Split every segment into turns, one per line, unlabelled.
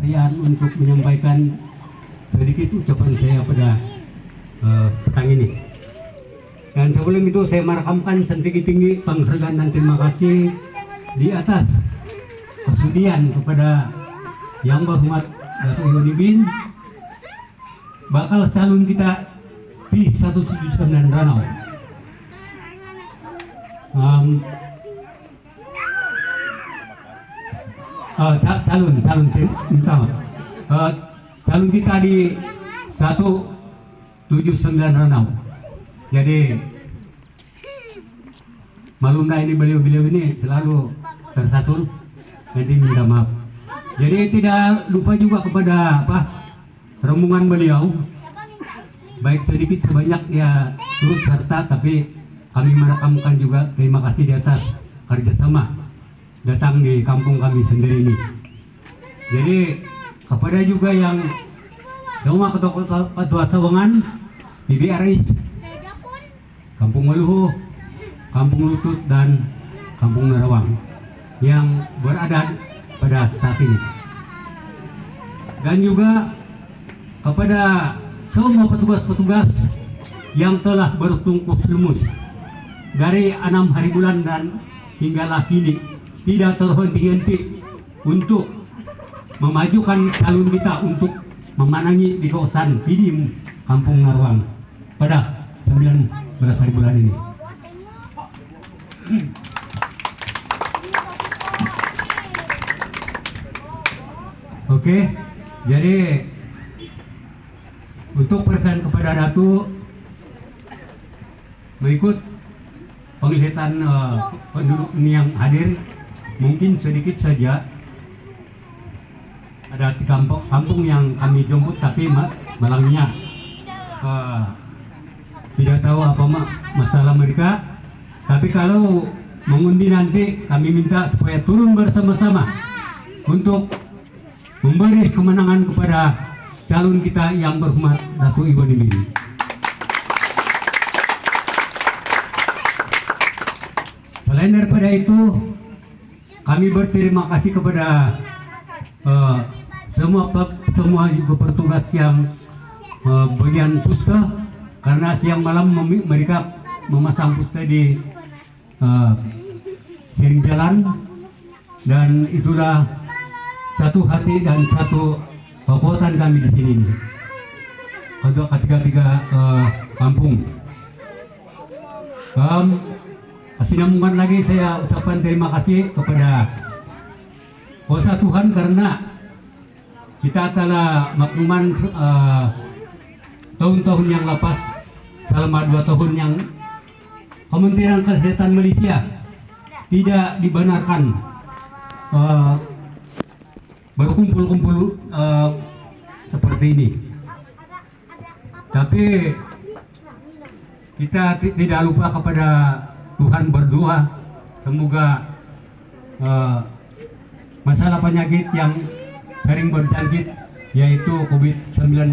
saya untuk menyampaikan sedikit ucapan saya pada petang ini. Dan sebelum itu saya merakamkan setinggi-tinggi penghargaan dan terima kasih di atas kesudian kepada Yang Berhormat Datuk Iwan Ibin, bakal calon kita di 179 Ranau. Calon kita di 179 Ranau. Jadi malumlah ini beliau-beliau ini selalu tersatur, nanti minta maaf. Jadi tidak lupa juga kepada rombongan beliau, baik sedikit sebanyak ya turut serta, tapi kami merakamkan juga terima kasih di atas kerjasama datang di kampung kami sendiri ini. Jadi kepada juga yang semua ketua Sawangan, Bibi Aris, Kampung Maluhu, Kampung Lutut, dan Kampung Narawang yang berada pada saat ini. Dan juga kepada semua petugas-petugas yang telah bertungkus lumus dari 6 hari bulan dan hinggalah kini tidak terhenti-henti untuk memajukan calon kita untuk memenangi di kawasan Pidim Kampung Narawang pada 19 hari bulan ini. Oke, jadi untuk present kepada Datu mengikut penglihatan penduduk ini yang hadir, mungkin sedikit saja ada di kampung yang kami jemput, tapi malangnya tidak tahu apa masalah mereka. Tapi kalau mengundi nanti kami minta supaya turun bersama-sama untuk memberi kemenangan kepada calon kita Yang Berhormat Datuk Iwan Ibin. Selain daripada itu, kami berterima kasih kepada semua juga petugas yang bagian puska, karena siang malam mereka memasang puska di sering jalan, dan itulah satu hati dan satu kekuatan kami di sini untuk ketiga kampung. Sinambungan lagi saya ucapkan terima kasih kepada kuasa Tuhan, karena kita telah makluman tahun-tahun yang lepas, selama 2 tahun yang Kementerian Kesehatan Malaysia tidak dibenarkan berkumpul-kumpul seperti ini. Tapi kita tidak lupa kepada Tuhan, berdoa semoga masalah penyakit yang sering berjangkit, yaitu COVID-19,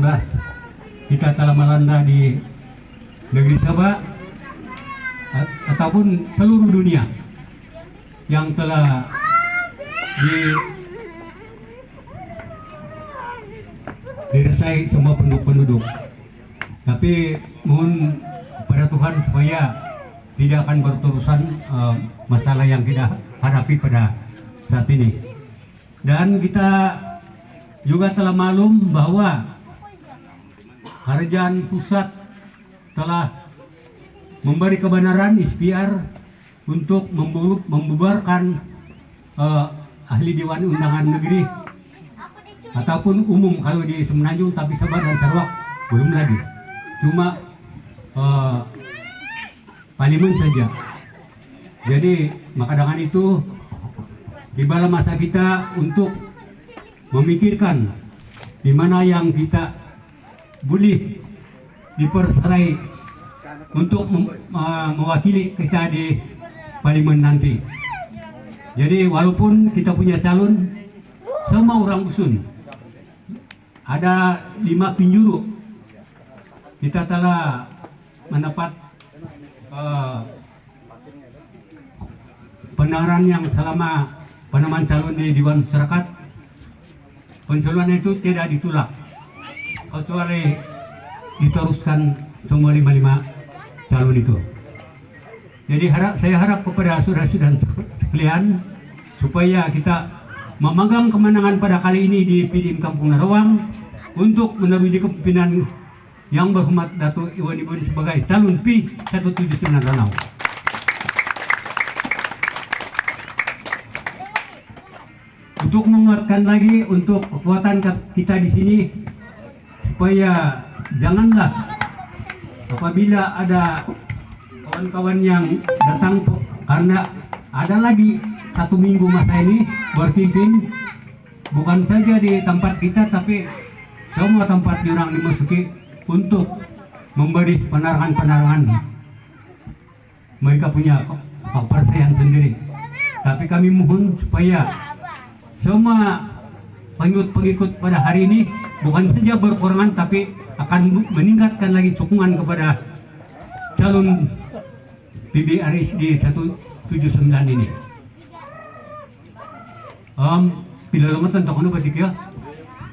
kita telah melanda di negeri Sabah ataupun seluruh dunia, yang telah dirasai semua penduduk. Tapi mohon kepada Tuhan supaya tidak akan berterusan masalah yang kita hadapi pada saat ini. Dan kita juga telah maklum bahwa kerajaan pusat telah memberi kebenaran ikhtiar untuk membubarkan ahli Dewan Undangan Negeri ataupun umum kalau di Semenanjung, tapi Sabah dan Sarawak belum lagi, cuma parlemen saja. Jadi maka dengan itu tibalah masa kita untuk memikirkan di mana yang kita boleh diperserai untuk mewakili kita di parlemen nanti. Jadi walaupun kita punya calon, semua orang usun ada 5 penjuru, kita telah mendapat penawaran yang selama penamaan calon di Dewan Masyarakat pencalonan itu tidak ditolak kecuali diteruskan semua 5 calon itu. Jadi saya harap kepada saudara-saudara sekalian supaya kita memegang kemenangan pada kali ini di PDIM Kampung Narawang untuk menerusi kepemimpinan yang berhormat Datuk Iwan Ibudi sebagai calon P179 Ranau. Untuk menguatkan lagi untuk kekuatan kita di sini supaya janganlah apabila ada kawan-kawan yang datang karena ada lagi 1 minggu masa ini berpimpin bukan saja di tempat kita tapi semua tempat yang dimasuki untuk memberi penerangan-penerangan. Mereka punya kepercayaan sendiri. Tapi kami mohon supaya semua pengikut-pengikut pada hari ini bukan saja berkurangan tapi akan meningkatkan lagi dukungan kepada calon PBRS di 179 ini. Bila lama tentang ano batik ya.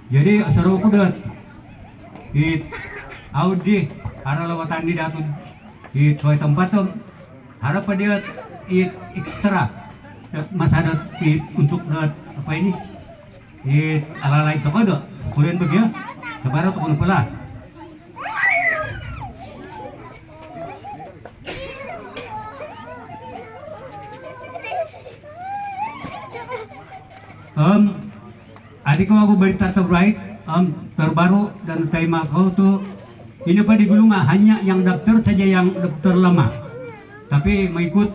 Jadi asaro ko dat audi para lawatan di datud di suai tempat tuh harap dia ekstra masadat untuk apa ini alalay itu kada kulian bagya sabara to pala. Adik ko aku berita terbaru dan tema kau tuh ini pada Gulunga hanya yang daftar saja yang daftar lama, tapi mengikut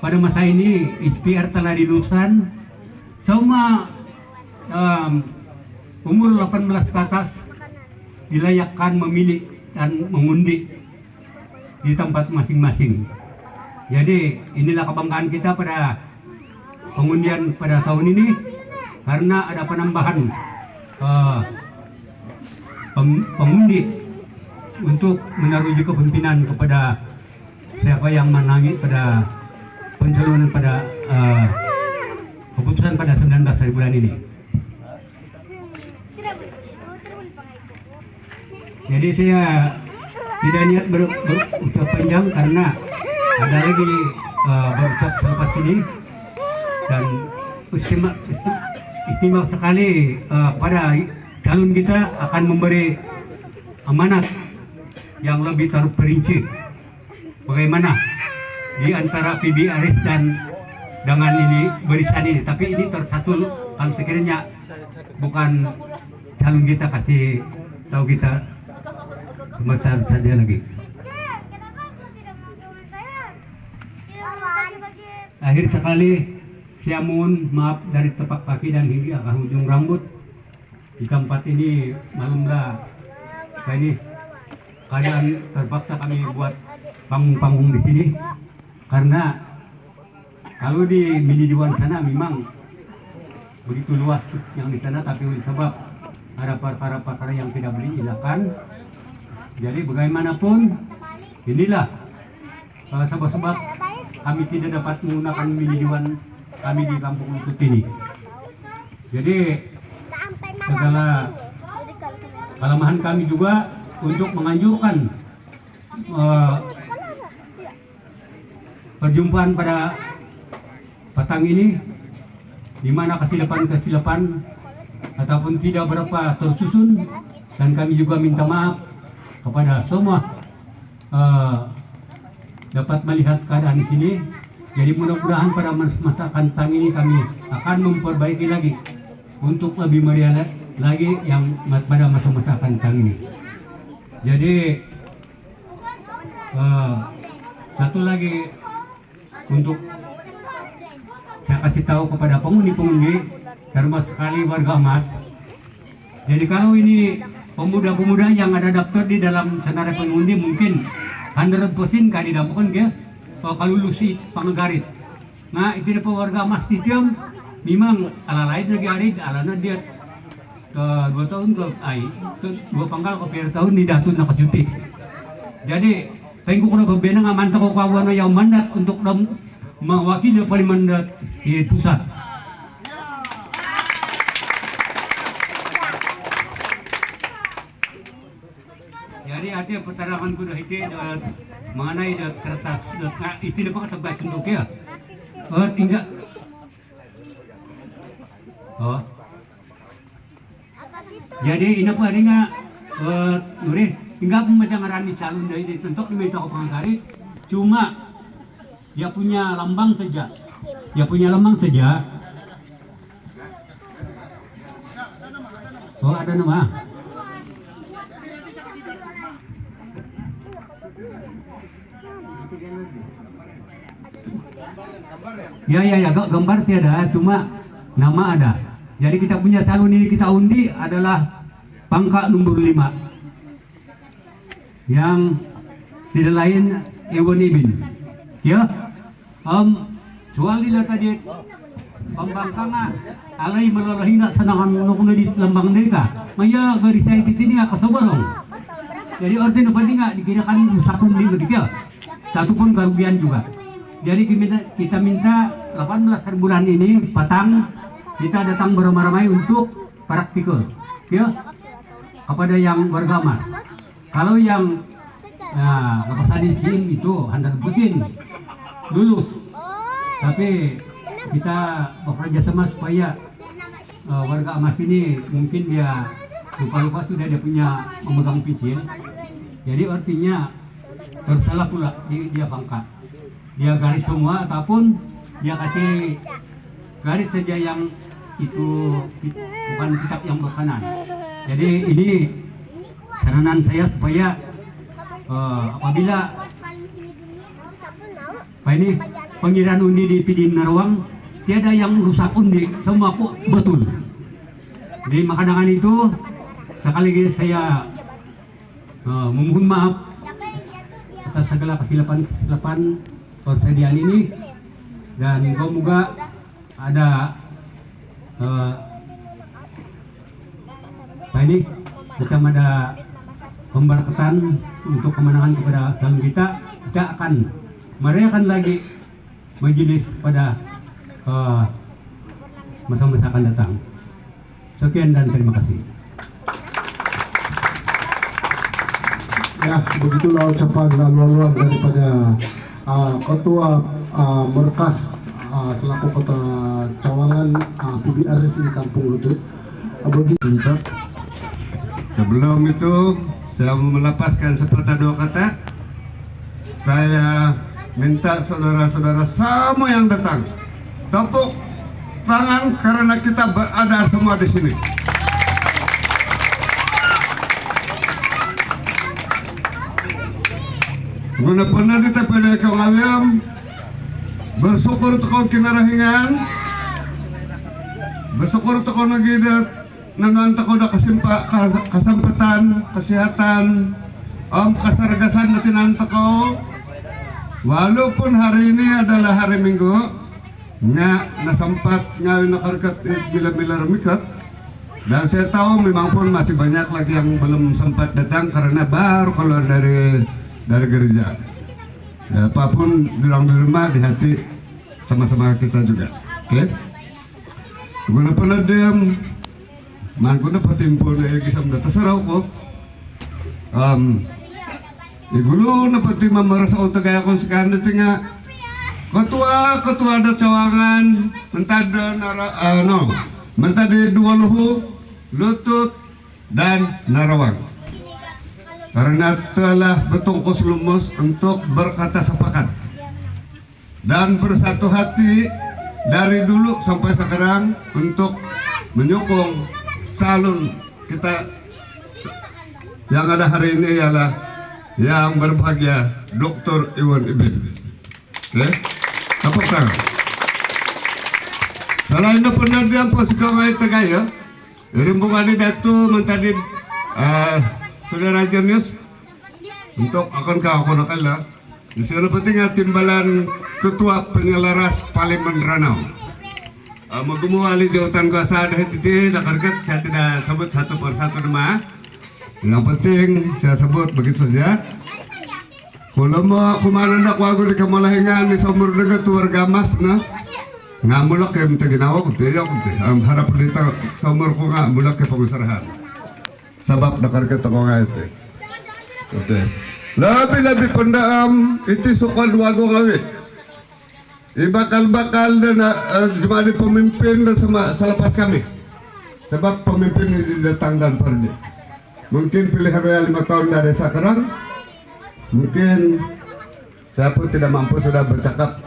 pada masa ini SPR telah diluluskan semua umur 18 ke atas dilayakkan memilih dan mengundi di tempat masing-masing. Jadi inilah kebanggaan kita pada pengundian pada tahun ini karena ada penambahan pengundi untuk menaruhi kepemimpinan kepada siapa yang menangi pada pencalonan pada keputusan pada 19 hari bulan ini. Jadi saya tidak niat berucap panjang karena ada lagi berucap selepas ini dan istimewa sekali pada calon kita akan memberi amanat yang lebih terperinci bagaimana di antara PBRS dan dengan ini barisan ini, tapi ini tersatu kalau sekiranya bukan calon kita kasih tahu kita semacam saja lagi. Akhir sekali saya mohon maaf dari tepak kaki dan hingga ke ujung rambut di tempat ini malamlah ini keadaan terpaksa kami buat panggung-panggung di sini karena kalau di mini diwan sana memang begitu luas yang di sana, tapi sebab ada perkara-perkara yang tidak boleh dilakukan. Jadi bagaimanapun inilah sebab-sebab kami tidak dapat menggunakan mini diwan kami di kampung Lutut ini. Jadi segala kelemahan kami juga untuk menganjurkan perjumpaan pada petang ini di mana kesilapan ataupun tidak berapa tersusun, dan kami juga minta maaf kepada semua dapat melihat keadaan di sini. Jadi mudah-mudahan pada masa kantang ini kami akan memperbaiki lagi untuk lebih meriah lagi yang pada masa-masa kantang ini. Jadi satu lagi untuk saya kasih tahu kepada pengundi-pengundi, terutama sekali warga emas. Jadi kalau ini pemuda-pemuda yang ada daftar di dalam senara pengundi mungkin 100% kali dapat ke kalau lusi panggarit. Nah itu dapat warga emas di tiam memang ala lain lagi hari alana dia ke 2 tahun ke 2 panggal ke 4 tahun di datun nak cuti. Jadi pengen ko bebenang aman ko kawan yang mandat untuk mewakili paling mandat di pusat. hati-hati putarangan ko dah itu mengenai kertas itu dapat kata baca untuk ya. Tinggal. Oh. Jadi ini apa hari nggak? Nuri, tinggal pembaca ngarani calon dari tentok di meja pengkari. Cuma dia punya lambang saja. Dia punya lambang saja. Oh ada nama. Ya, gambar tiada, cuma nama ada. Jadi kita punya calon ini kita undi adalah pangkat nomor 5 yang tidak lain Ewan Ibin. Ya, soal dia tadi pembangkang alai melolohi nak senangan nukul di lambang mereka. Maya garis saya ini kasobarong. Jadi artinya penting nggak dikirakan satu di begitu. Satu pun kerugian juga. Jadi kita minta 18 bulan ini patang kita datang beramai-ramai untuk praktikal, ya, kepada yang beragama. Kalau yang lepas izin itu handal Putin lulus, tapi kita bekerja sama supaya warga emas ini mungkin dia lupa-lupa sudah dia punya memegang izin. Jadi artinya tersalah pula dia pangkat. Dia garis semua ataupun dia kasih garis saja yang itu bukan kitab yang berkenan. Jadi ini saranan saya supaya apabila ini pengirian undi di Pidin Narawang tiada yang rusak undi, semua kok betul. Di makanan itu sekali lagi saya memohon maaf atas segala kesilapan persediaan ini, dan semoga ada ini kita ada pemberkatan untuk kemenangan kepada calon kita akan merayakan lagi majelis pada masa-masa akan datang. Sekian dan terima kasih.
Ya, begitulah ucapan lalu-laluan daripada Ketua Merkas selaku Kota Cawangan PBR di Kampung Lutut.
Sebelum itu saya melepaskan sepatah dua kata. Saya minta saudara-saudara semua yang datang tepuk tangan karena kita berada semua di sini. Guna pernah di TPD kau ngaliam bersyukur tukau kinarahingan, bersyukur tukau lagi nanuan tukau dah kesempatan, kesehatan, kesargasan datinan tukau. Walaupun hari ini adalah hari Minggu, nasempat ngawin nakarkat bila-bila remikat, dan saya tahu memang pun masih banyak lagi yang belum sempat datang karena baru keluar dari gereja. Ya, apapun bilang di rumah, di hati sama-sama kita juga. Oke? Guna pernah diam, mangkuna patimpul na kisam na tasaraw ko. Igulo na pati mamarasa o tagay ako sa kanit nga ketua da Cawangan mentadi Duwaluhu, Lutut dan Narawang. Karena telah bertungkus lumus untuk berkata sepakat dan bersatu hati dari dulu sampai sekarang untuk menyokong calon kita yang ada hari ini ialah yang berbahagia Dr. Ewan Ibin. Oke, tepuk tangan. Selain itu pernah dia posisi tegaya, rimbungan itu mentadi Saudara Jenius untuk akan kau nakala di sana penting timbalan ketua penyelaras Parlemen Ranau magumuali jawatan kuasa ada itu nakarkat saya tidak sebut satu persatu nama. Yang penting saya sebut begitu saja. Kalau mau kemana nak wagu di kemalahingan di sumur dekat warga mas na ngamulak yang minta ginawa ko tiyak harap dito sumur ko nga mulak ke pengusahaan. Sabab nakarket ako nga ito. Oke. Lebih-lebih pendaam itu sukal wago ngawit. Ibakal-bakal dan jadi pemimpin dan selepas kami. Sebab pemimpin ini datang dan pergi. Mungkin pilihan raya 5 tahun dari sekarang. Mungkin saya pun tidak mampu sudah bercakap.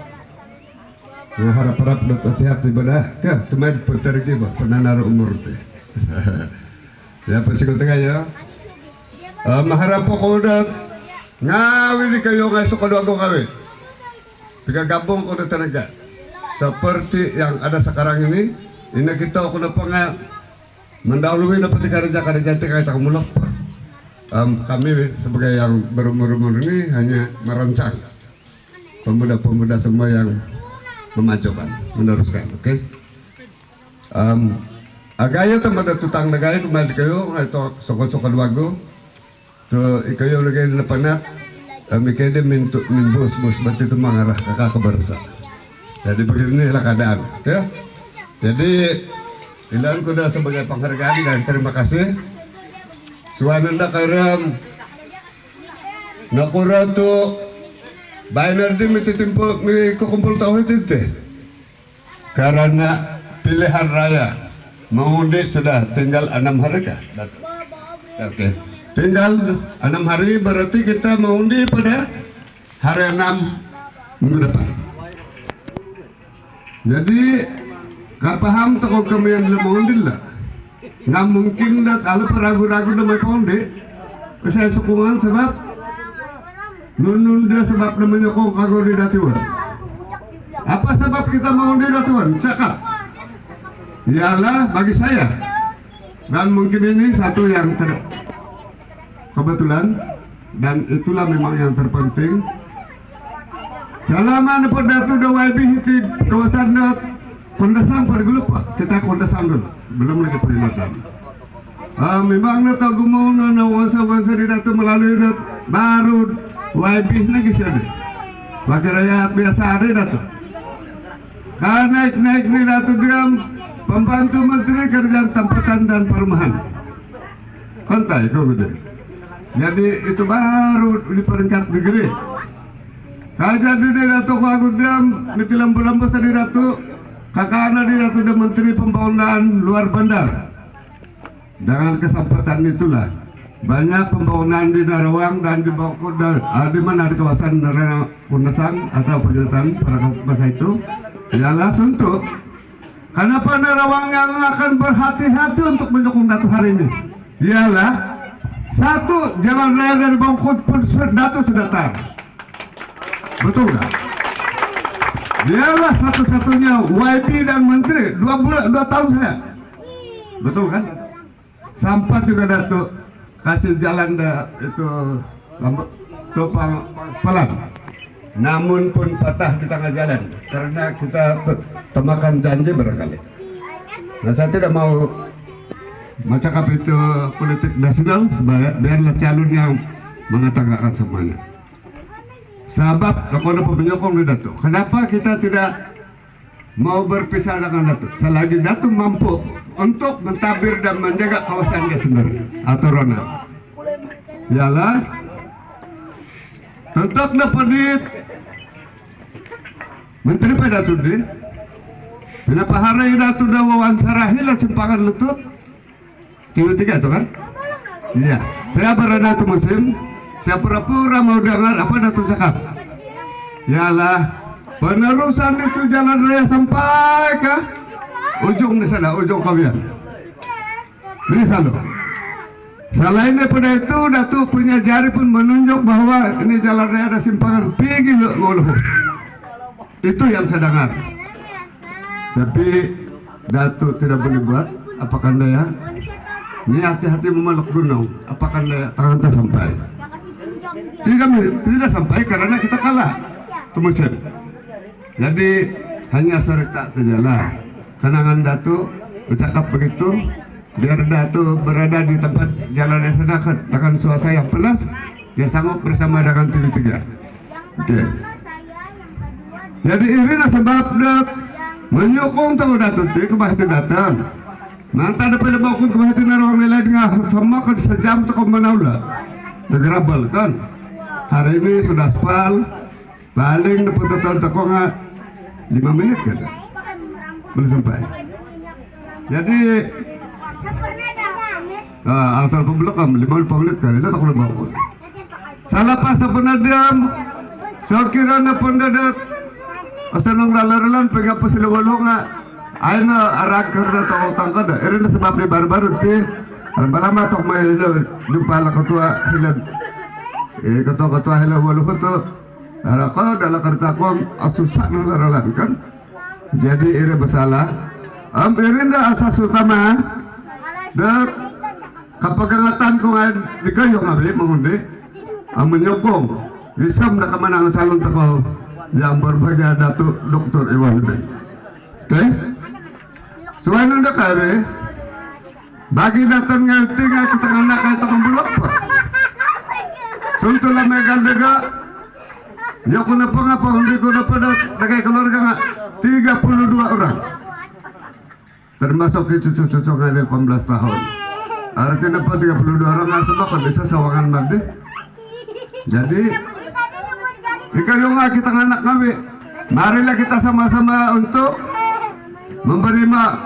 Nah, harap-harap dokter sehat ibadah. Ya, cuma pergi bah, penanara umur tu. Ya, pasti kau tengah ya. Maharap pokoknya ngawi di kayu ngai suka dua ngawi. Tiga gabung kau tenaga. Seperti yang ada sekarang ini kita kena pengal mendahului dapat kerja kita mulak. Kami sebagai yang berumur-umur ini hanya merancang pemuda-pemuda semua yang memajukan, meneruskan, oke? Agaya tempat tutang negara kembali kayu, itu sokot-sokot wagu, tu ikayo lagi di depanat, mikir dia minbus berarti itu mengarah kakak ke bersa. Jadi beginilah keadaan, oke? Jadi ilan kuda sebagai penghargaan dan terima kasih. Suananda karam nakura tu bayar di kumpul tahu itu karena pilihan raya mengundi sudah tinggal 6 hari kah? Oke. Tinggal 6 hari berarti kita mengundi pada hari 6 minggu depan. Jadi kau paham tak kami yang mengundi lah. Nggak mungkin dah kalau ragu-ragu nama konde saya sokongan sebab menunda sebab namanya kong kagor di datuan. Apa sebab kita mau di datuan? Cakap. Ialah bagi saya dan mungkin ini satu yang kebetulan dan itulah memang yang terpenting. Selama dapat datu dawai di kawasan kondasang pada lupa kita kondasang dulu. Belum lagi peringatan. Memang nak tahu mau na wansa di datu melalui dat baru YB lagi sih ada. Bagi rakyat biasa ada datu. Kan naik ni datu dia pembantu menteri kerjaan tempatan dan perumahan. Kontai kau gede. Jadi itu baru di peringkat negeri. Kaja di datu aku dia di lampu-lampu di datu. Kakak di Datu dan Menteri Pembangunan Luar Bandar. Dengan kesempatan itulah banyak pembangunan di Narawang dan di Bogor di mana di kawasan Kundasang atau perjalanan pada masa itu ialah suntuk. Kenapa Narawang yang akan berhati-hati untuk mendukung Datu hari ini? Ialah satu, jalan raya dari Bogor pun Datu sudah tar. Betul nggak? Dialah satu-satunya YP dan menteri 2 tahun saya. Betul kan? Sampai juga Datuk kasih jalan itu topang pelan. Namun pun patah di tengah jalan karena kita temakan janji berkali. Nah, saya tidak mau mencakap itu politik nasional, biarlah calon yang mengatakan semuanya. Sebab kalau penyokong di Datuk, kenapa kita tidak mau berpisah dengan Datuk? Selagi Datuk mampu untuk mentabir dan menjaga kawasan dia sendiri atau Rona. Ialah untuk dapat Menteri pada Datuk di. Kenapa hari Datuk dah wawancarahi lah simpangan lutut? Tiga itu kan? Iya. Saya berada di musim. Saya pura-pura mau dengar apa Datuk cakap. Ialah penerusan itu jalan raya sampai ke ujung di sana, ujung kawian. Ini selalu. Selain daripada itu, Datuk punya jari pun menunjuk bahwa ini jalan raya ada simpangan pergi loh. Itu yang saya dengar. Tapi Datuk tidak boleh buat. Apakah daya? Ini hati-hati memeluk gunung. Apakah daya tangan tak sampai? Tidak sampai karena kita kalah musim. Jadi hanya cerita sajalah. Senangan Datuk bercakap begitu, biar Datuk berada di tempat jalan yang sedang dengan suasana yang pelas, dia sanggup bersama dengan TV3. Oke. Jadi inilah sebab menyokong tahu Datuk itu kebahati datang. Nanti ada pada bakun kebahati narong nilai dengan sama kan sejam tu kau menaula. degrabel kan. Hari ini sudah aspal, paling dapat toko nggak 5 menit kan, belum sampai. Jadi asal pembelakang 5 menit kan, itu tak boleh bawa. Salah pas penadiam, saya kira na pendadat, asal nong lalaran pengen pasilawalo nga, ay na arak kerja tau tangkad, erin na sebab di baru-baru ti, lama-lama tok may lupa ketua hilad, ketua hilad walu itu, kalau dalam kerja kong susah nong lalaran kan, jadi iri bersalah, irin na asas utama, dak kapagangatan ko nga di kayo ngabili mengundi. Menyokong bisa menang calon tokoh yang berbahagia Datuk Dr. Iwan Beng. Oke? Selain itu kare, bagi datang ngerti nggak kita anak kayak tokoh bulog pak. Contohnya megal dega, ya kenapa ngapa undi kuna pada dagai keluarga nggak 32 orang, termasuk cucu-cucu nggak 18 tahun. Artinya apa 32 orang nggak semua kan bisa sawangan mandi. Jadi, jika juga kita anak kami, marilah kita sama-sama untuk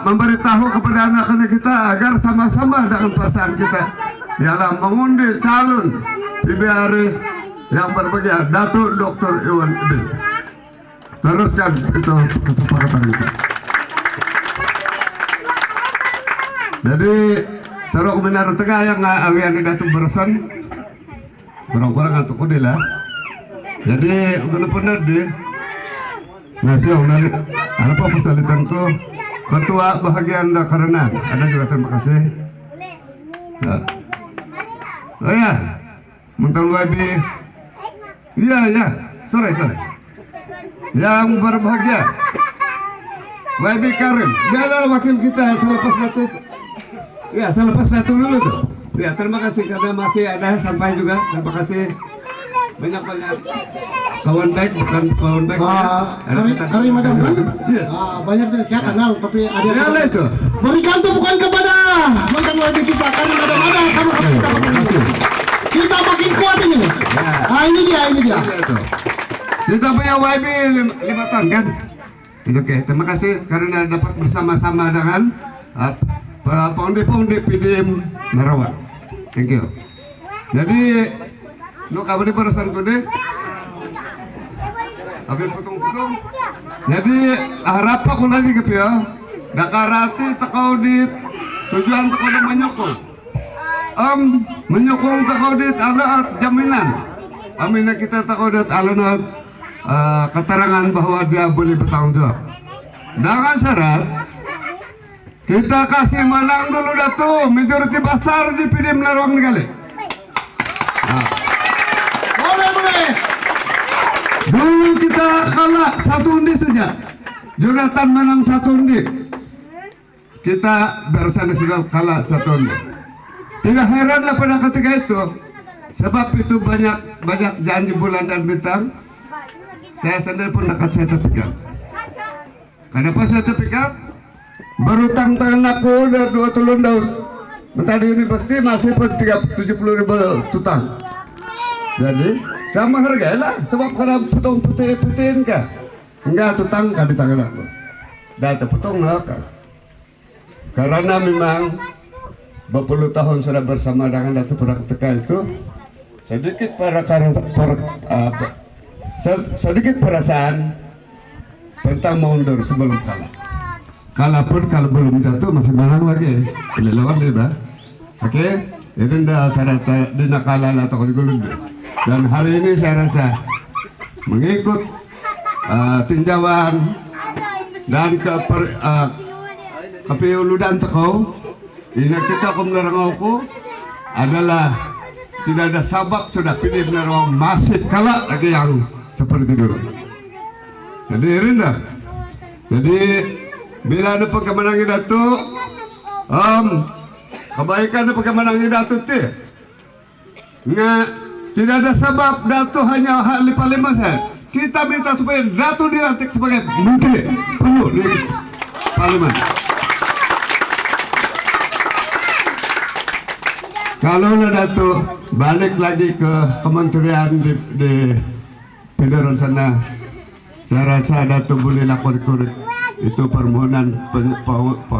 memberitahu kepada anak-anak kita agar sama-sama dengan perasaan kita dalam mengundi calon PBRS yang berbahagia Datuk Dr. Iwan Beng. Teruskan itu kesepakatan kita. Jadi, sarok benar tengah yang awian di Datuk Bersan. Kurang-kurang atau kode lah. Jadi udah benar deh. Ngasih orang apa persalitan tuh ketua bahagian karena ada juga terima kasih. Nah. Oh ya, mental wabi. Iya, sore. Yang berbahagia, Wabi Karim. Dia adalah wakil kita selepas satu. Ya, selepas satu dulu tuh. Ya, terima kasih karena masih ada sampai juga. Terima kasih banyak kawan baik, bukan kawan baik.
Hari Madam kan?
Yes.
Banyak dari saya kenal, tapi ada
Ya itu.
berikan tupukan kepada mantan wajib kita karena ada sama kita makin kuat ini.
Ya.
Ini dia.
Ya, itu. Kita punya YB 5 tahun kan? Itu oke. Terima kasih karena dapat bersama-sama dengan Pondi PDM Narawang. Thank you. Jadi, no kabar di perusahaan kode, habis potong-potong. Jadi harap aku lagi kepia, dakarati takau di tujuan takau di menyokong. Menyokong takau di alat jaminan. Amina kita takau di alat keterangan bahwa dia boleh bertanggung jawab. Dengan syarat kita kasih menang dulu Datuk majoriti besar di PDM Narawang kali. Boleh. Dulu kita kalah 1 undi saja. Jonathan menang 1 undi. Kita bersama sudah kalah 1 undi. Tidak heranlah pada ketika itu, sebab itu banyak janji bulan dan bintang. Saya sendiri pun dekat sertifikat. Kenapa sertifikat? Berutang tangan aku udah 2 tahun. Tadi ini pasti masih 70.000 tutang. Jadi sama harga lah, sebab kalau potong putih-putihin kah? Enggak tutang kan di tangan aku. Dah terpotong lah kan. Karena memang berpuluh tahun sudah bersama dengan Datuk Praktika itu, sedikit sedikit perasaan tentang mundur sebelum kalah. Kalaupun kalau belum jatuh masih menang lagi, lawan dia dah. Oke, itu dah syarat dinakalan atau digulung. Dan hari ini saya rasa mengikut tinjauan dan kepiuludan tekau, ini kita kemenarangauku adalah tidak ada sabab sudah pilih Narawang masih kalah lagi yang seperti dulu. Jadi rendah. Jadi bila ada pengemenangi Datuk, kebaikan ada pengemenangi Datuk ti, tidak ada sebab Datuk hanya hal lima saya. Kita minta supaya Datuk dilantik sebagai menteri penuh di Parlemen. kalau na Dato balik lagi ke kementerian di federal sana, saya rasa Dato boleh lapor itu permohonan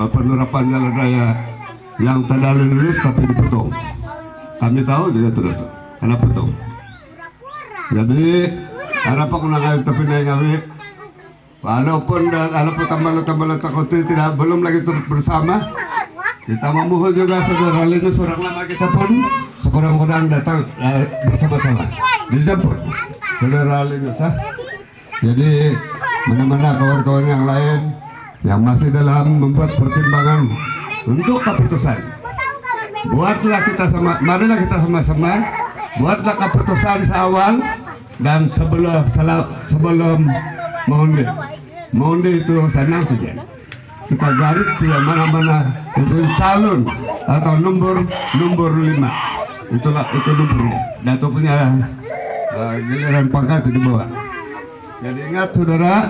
penerapan jalan raya yang tidak lulus tapi dipotong. Kami tahu juga itu Dato, karena potong. Jadi harap aku nak tapi naik ngawi. Walaupun tambah takut tidak belum lagi terus bersama. Kita memohon juga saudara Linus seorang lama kita pun sekurang-kurang datang bersama-sama dijemput saudara Linus. Jadi mana-mana kawan-kawan yang lain yang masih dalam membuat pertimbangan untuk keputusan, marilah kita sama-sama buatlah keputusan seawal dan sebelum mengundi itu senang saja. Kita garis tidak mana-mana itu calon atau nomor 5. Itulah itu nomornya. Dato punya giliran pangkat di bawah. Jadi ingat saudara,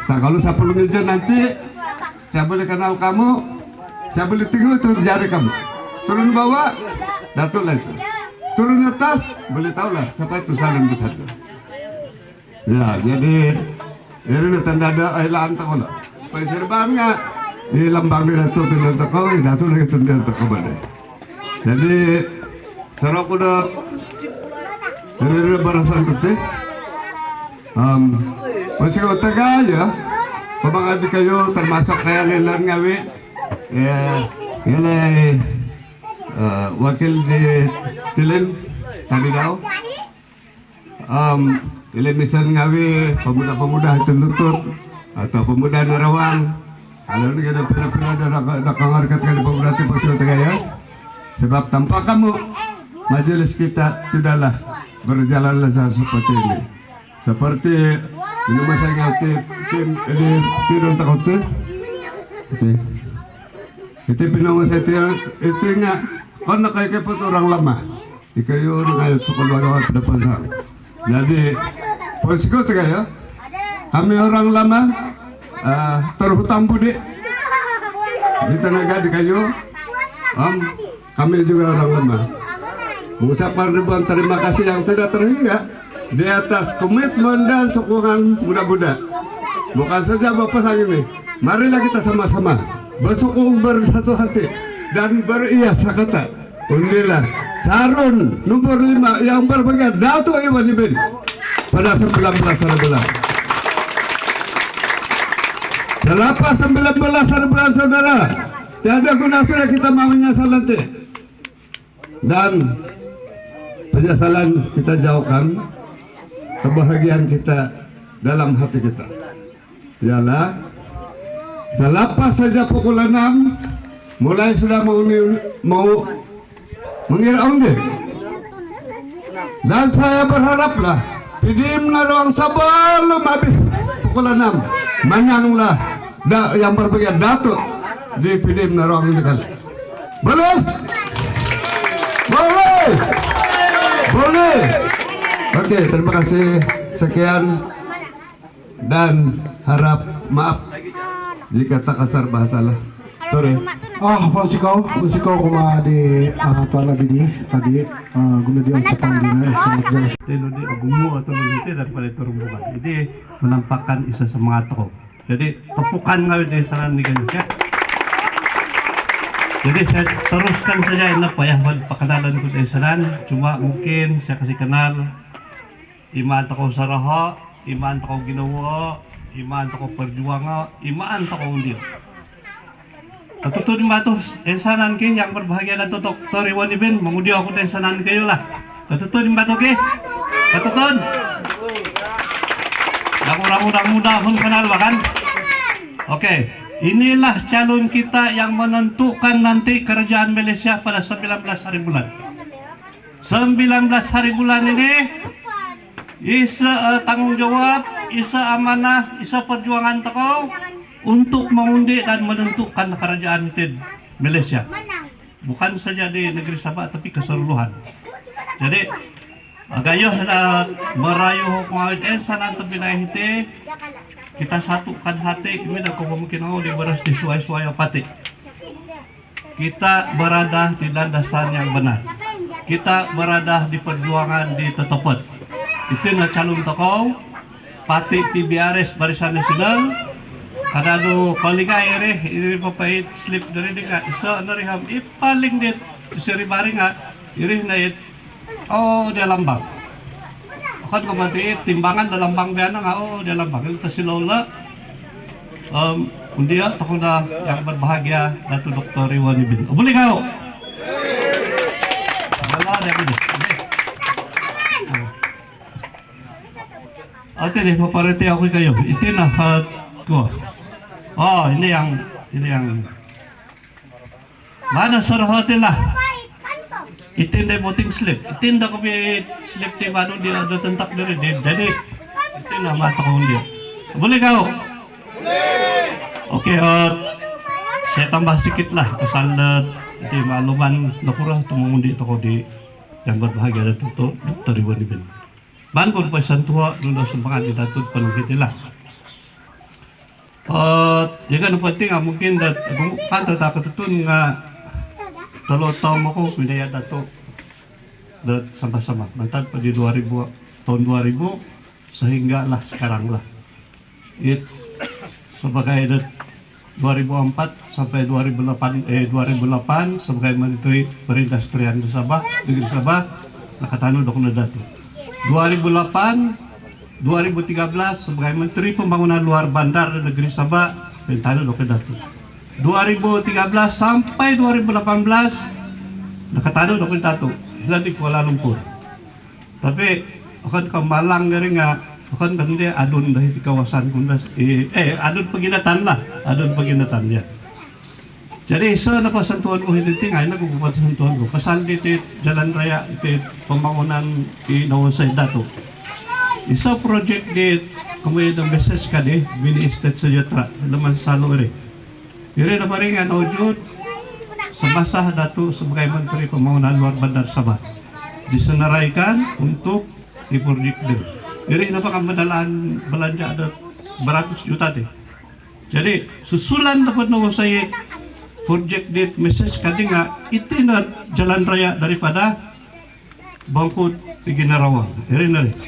kalau saya perlu izin nanti saya boleh kenal kamu, saya boleh tengok itu jari kamu. Turun bawah, Dato lah itu. Turun atas, boleh tahu lah siapa itu salin besar. Ya, jadi ini tanda ada ailan tak lah. Serbannya di lambang di Dato tidak terkau, Dato lagi tidak terkau pada. Jadi serok udah dari barasan putih, masih kau tegak aja. Pemang adik kayu termasuk kayak lelang ngawi, ini wakil di Tilin tadi tahu. Tilin misal ngawi pemuda-pemuda itu lutut atau pemuda Narawang. Kalau ini kita pernah ada kangarkat kali pemuda itu pasti tegaya. Sebab tanpa kamu majelis kita sudahlah berjalan lancar seperti ini. Seperti minum saya ngerti tim ini tidur takut. Oke. Itu minum saya tidur itu ingat karena kayak kepot orang lama. Ikayo dengan sekolah pada pasar. Jadi posiko tegaya. Kami orang lama terhutang budi di tenaga di kayu. Kami juga orang lama mengucapkan ribuan terima kasih yang tidak terhingga di atas komitmen dan sokongan muda-muda. Bukan saja Bapak sang ini, marilah kita sama-sama bersokong bersatu hati dan berias kata undilah Sarun nomor 5 yang berbagian Dato Iwan Ibin pada 19 bulan. Selepas 19 bulan saudara, tiada guna sudah kita mau menyesal nanti. Dan penyesalan kita jauhkan, kebahagiaan kita dalam hati kita. Ialah selepas saja pukul 6 mulai sudah mau mengira undi. Dan saya berharaplah Pidim Narawang sebelum habis pukul 6 menanglah yang berbagian Dato di Pidim Narawang ini kan. Boleh? Boleh? Boleh? Oke, terima kasih. Sekian dan harap maaf jika tak kasar bahasalah. Sorry.
Pasikaw kuma di tuan Abidi tadi guna di ucapan dina selamat jalan.
Teno di agumu atau nanti daripada itu rumbukan. Jadi menampakkan isa semangat ko. Jadi tepukan ngawin dari sana ni ganyan. Jadi saya teruskan saja ini apa ya perkenalan ko sa isaran. Cuma mungkin saya kasih kenal iman ko saraha, iman ko ginawa, iman ko perjuangan, iman ko undio. Katutun ba ito, insanan kayo, yang berbahagia na ito, Dr. Iwan Ibin, mangudi ako na insanan kayo lah. Katutun ba ito, ke? Katutun? Nakurang-urang muda pun kenal ba kan? Oke, inilah calon kita yang menentukan nanti kerajaan Malaysia pada 19 hari bulan. 19 hari bulan ini, isa tanggung jawab, isa amanah, isa perjuangan tokoh, untuk mengundi dan menentukan kerajaan Malaysia, bukan saja di negeri Sabah tapi keseluruhan. Jadi gayo na merayu mga sana tebinay hiti kita satukan hati kami na kung mungkin ako di beras di suay-suay pati.
kita berada di landasan yang benar. Kita berada di perjuangan di tetepet. Itu na calon tokoh pati PBRS Barisan Nasional. Kadado kolega iri papait slip dari dia isa na riham ipaling dit seri baringa iri na it oh dia lambang. Akan kemudian timbangan dalam bang biana nga oh dia lambang itu si Lola. Undia tokoh na yang berbahagia Dato Dr. Iwan Ibin. Boleh kau? Wala dia boleh. Oke deh, paparete ako kayo. Ito na ko. Oh, ini yang mana suruh hotel lah. Itin voting slip. Itin dah kami slip di baru dia ada tentak dari dia. Jadi itin lah mata kau dia. Boleh kau? Oke, saya tambah sedikit lah pasal itu makluman lapura tu mengundi toko di yang berbahagia Datuk Dr. Iwan Ibin. Bangkon pesan tua dulu sempat di Datuk penuh itulah. Jangan penting mungkin kan tetap ketutun kalau tahu mau budaya Datuk sama-sama mantan pada tahun 2000 sehingga lah sekarang lah sebagai 2004 sampai 2008 sebagai Menteri Perindustrian di Sabah nakatano dokno Datuk 2013 sebagai Menteri Pembangunan Luar Bandar Negeri Sabah Pentano Dr. Datuk 2013 sampai 2018 nakatano Dr. Datuk di Kuala Lumpur tapi akan ke Malang dari akan kan dia adun dari di kawasan Kundas adun peginatan lah adun peginatan ya jadi apa sentuhan ko hindi tingay na kukupat sentuhan ko pasal dito jalan raya dito pembangunan di Nawasay Datuk isa project di kemudian ng beses ka di bini estate sa Jatra naman sa Lore yun na paringan ojud sa masa Datuk sebagai Menteri Pembangunan Luar Bandar Sabah disenaraikan untuk di project din yun na pa kamadalaan belanja ada beratus juta deh jadi susulan dapat Nawasay project di message kadi nga itu na jalan raya daripada Bangkot di Ginarawan yun na rin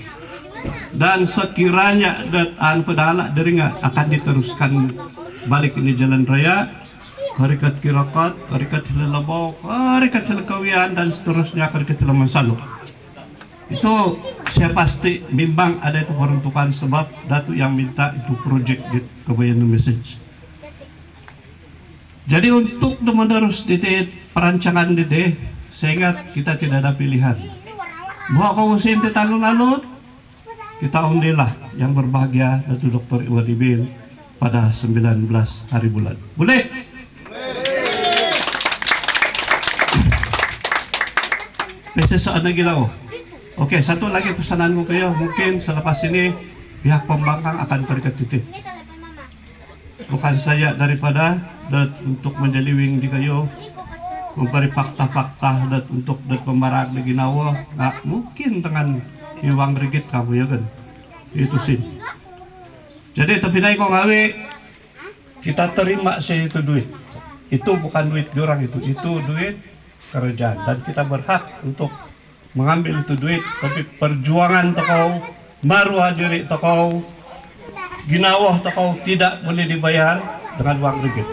dan sekiranya pedala dari akan diteruskan balik ini jalan raya Harikat Kirakat, Harikat Hilalabok, Harikat Hilakawian dan seterusnya Harikat Hilamansalo itu saya pasti bimbang ada itu peruntukan sebab Datuk yang minta itu project di kebayan message jadi untuk menerus di perancangan di sehingga kita tidak ada pilihan bahwa kau usin talun-alun kita undilah yang berbahagia Datuk Dr. Iwan Ibin pada 19 hari bulan. Boleh? Pesesan lagi lah. Oke, satu lagi pesanan ko kayo. Mungkin selepas ini pihak pembangkang akan terikat titik. Bukan saya daripada untuk menjeliwing di kayo memberi fakta-fakta untuk pembarang di Ginawa. Nah, mungkin dengan iwang rigit kamu ya kan itu sih jadi tapi naik kok ngawi kita terima sih itu duit itu bukan duit diorang itu duit kerajaan dan kita berhak untuk mengambil itu duit tapi perjuangan tokoh maruah diri tokoh Ginawa tokoh tidak boleh dibayar dengan uang rigit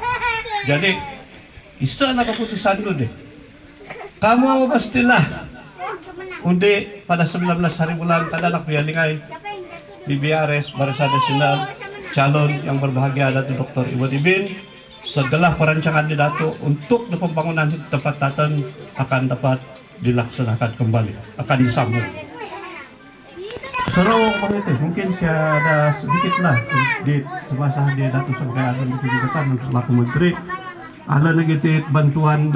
jadi isa na keputusan lu deh. Kamu pastilah undi pada 19 hari bulan kadanak bialingay di BRS Barisan Nasional calon yang berbahagia Datuk Dr. Iwan Ibin segala perancangan di Datuk untuk pembangunan di tempat Tatan akan dapat dilaksanakan kembali, akan disambung. Seru itu mungkin saya ada sedikit lah di semasa dia Datuk sebagai ahli kebijakan untuk selaku menteri ada negatif bantuan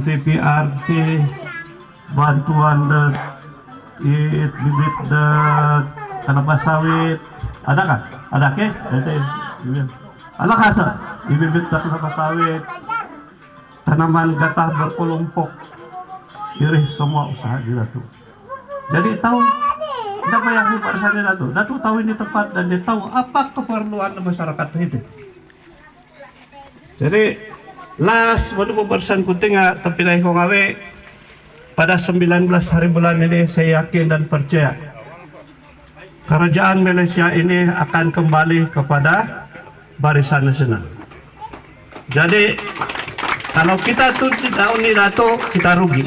PPRT bantuan bibit kelapa sawit ada kan? Ada ke? Ada kasa bibit kelapa sawit tanaman gatah berkelompok irih semua usaha di Datuk jadi tahu tidak bayangin pada saat Datuk tahu ini tepat dan dia tahu apa keperluan masyarakat itu Jadi last wala po persen kunti nga tapinay ko ngawe pada 19 hari bulan ini saya yakin dan percaya kerajaan Malaysia ini akan kembali kepada Barisan Nasional. Jadi kalau kita tuh tidak undi Dato, kita rugi.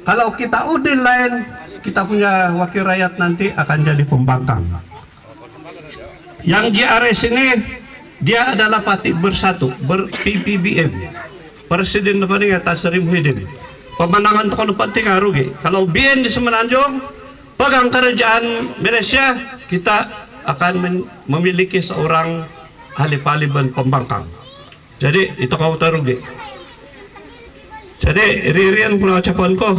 Kalau kita undi lain, kita punya wakil rakyat nanti akan jadi pembangkang. Yang JRS ini dia adalah parti bersatu, ber-PPBM. Presiden depan ini Tasri Muhyiddin. Pemenangan itu penting rugi. Kalau BN di Semenanjung pegang kerajaan Malaysia, kita akan memiliki seorang ahli parlimen pembangkang. Jadi itu kau terugi. Jadi ririan pula ucapan ko,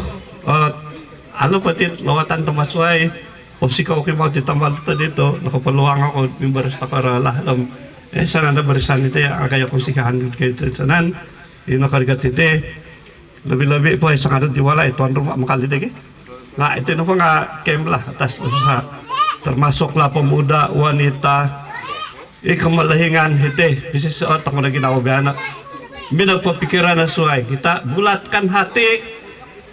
alo patit lawatan temasway, posiko ko mau ditambal dito, nakapeluang ako memberes takara lah dalam sana ada barisan itu ya agak kong sikahan kayak sanan, ini karigat itu lebih-lebih po sangat diwala tuan rumah makali deh. Nah itu napa nga kem lah atas usaha, termasuklah pemuda wanita. Kemalahingan hite bisa seotak mo lagi nawa anak minagpapikiran na suay kita bulatkan hati,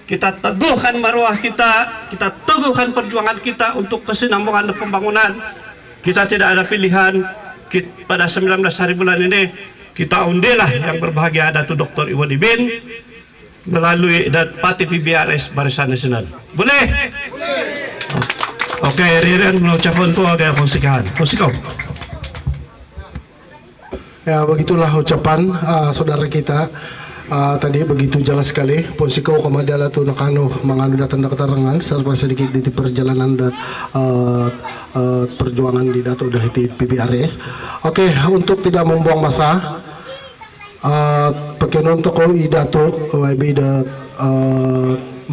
kita teguhkan marwah kita teguhkan perjuangan kita untuk kesinambungan dan pembangunan. Kita tidak ada pilihan. Pada 19 hari bulan ini kita undilah yang berbahagia Datuk Dr. Iwan Ibin melalui parti PBRS Barisan Nasional. Boleh? Oke, Ririn mengucapkan ko agak konsikahan. Konsikaw.
Ya, begitulah ucapan saudara kita tadi begitu jelas sekali. Posiko kamadala tu nakano mangano datang na keterangan serta sedikit di perjalanan perjuangan di Dato dah di PBRS. Oke, untuk tidak membuang masa pakinon to ko Dato YB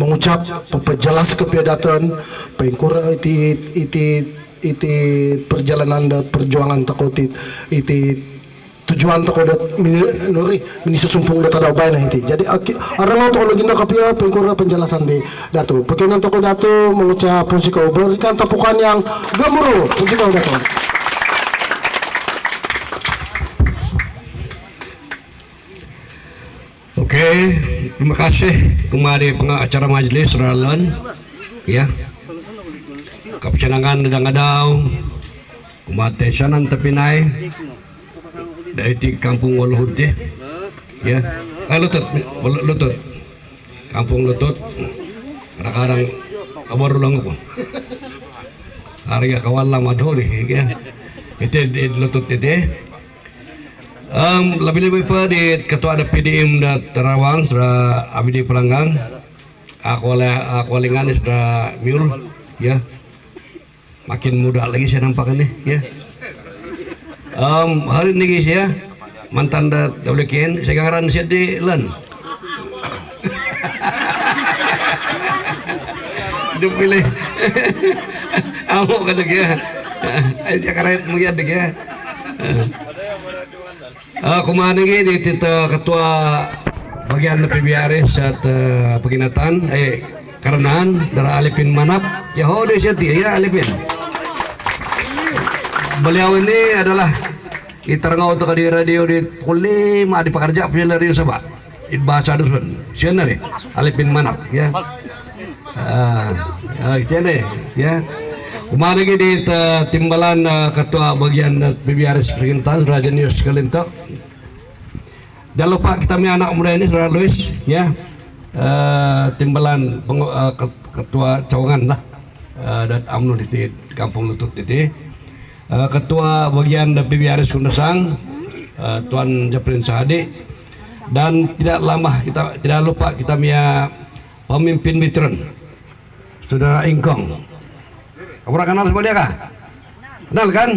mengucap pejelas kepiadatan pengkura iti perjalanan dan perjuangan takut iti tujuan tak ada nuri minisusumpung data daubay na hiti. Jadi orang itu lagi nak kapia pengkura penjelasan di Dato. Pagkinan to ko Dato mengucap pusiko berikan tepukan yang gemuruh pusiko Dato.
Oke, terima kasih kemari pengacara majelis Ralan, ya. Kapcenangan dadang-adau, kumatesanan tapinay. Dari kampung Waluhut ya, Lutut, kampung Lutut, kadang-kadang kabar ulang ako. Harga kawalang madholi, ya, itu di Lutut itu. Lebih-lebih pa di ketua ada PDM da Terawang sudah Abdi Pelanggang, aku lingan sudah Miul, ya, makin muda lagi saya nampaknya, ya. Hari ini guys ya, mantan WKN, saya ngaran siya di Len. Itu pilih, amok kata dia, saya karet melihat dia. Kemarin ini di ketua bagian PBRS saat peginatan, karenaan dari Alipin Manap, ya ho dia siya ya Alipin. Beliau ini adalah kita ngau untuk di radio di pukul 5 di pekerja punya radio Sabah. Itu bahasa dusun. Siapa nih? Alipin Manap, ya. Siapa ya? Kemarin di timbalan ketua bagian PBRS Perkintan Raja News Kalinto. Jangan lupa kita punya anak muda ini Saudara Luis, ya. Timbalan ketua cawangan lah dan UMNO di Kampung Lutut itu. Ketua bagian PBRS Kundasang Tuan Japrin Sahadi, dan tidak lupa kita punya pemimpin veteran Saudara Ingkong. Kamu kenal sama dia kah? Kenal kan?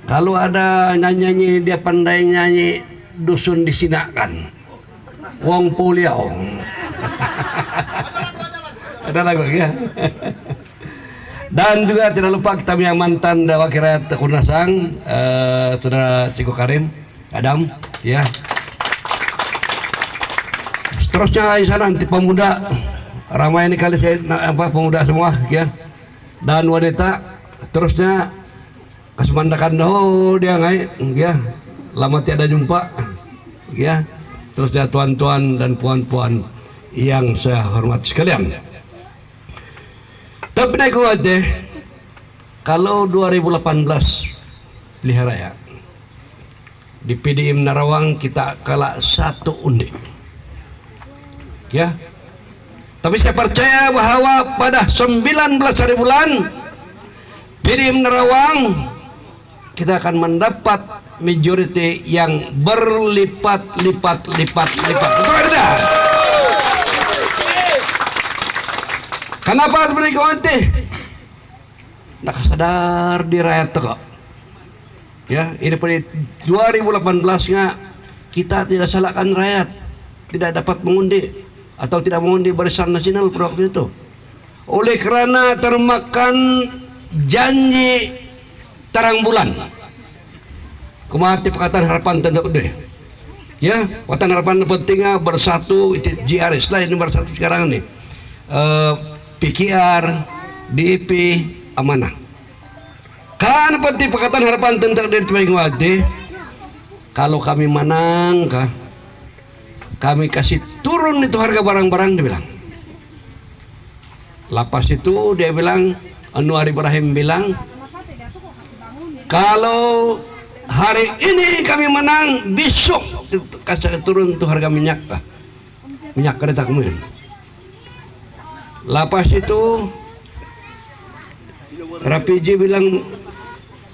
Kalau ada nyanyi dia pandai nyanyi dusun disinakan Wong Puliau. Ada lagu ya. Dan juga tidak lupa kita punya mantan wakil rakyat Kundasang, Saudara Ciko Karim Adam, ya. Seterusnya di sana nanti pemuda ramai ini kali saya pemuda semua, ya. Dan wanita, terusnya Kasmandakan dia ngai, ya. Lama tiada jumpa, Ya, terus ya tuan-tuan dan puan-puan yang saya hormati sekalian. Tapi naik deh, kalau 2018 pilihan raya di PDIM Narawang kita kalah 1 undi. Ya. Tapi saya percaya bahwa pada 19 hari bulan PDIM Narawang kita akan mendapat majority yang berlipat-lipat. Betul tidak? Kenapa sebenarnya kawan? Nak sadar di rakyat kok. Ya, ini pada 2018 kita tidak salahkan rakyat tidak dapat mengundi atau tidak mengundi Barisan Nasional pada waktu itu. Oleh kerana termakan janji terang bulan. Kemati Pakatan Harapan tenduk deh. Ya, Pakatan Harapan pentingnya bersatu itu JRS lah ini bersatu sekarang nih. PKR, DIP, amanah. Kan penting Pakatan Harapan tentang dari Tengah. Kalau kami menang, kami kasih turun itu harga barang-barang, dia bilang. Lapas itu dia bilang, Anwar Ibrahim bilang, kalau hari ini kami menang, besok kasih turun itu harga minyak kah? Minyak kereta kemudian. Lapas itu Rapiji bilang,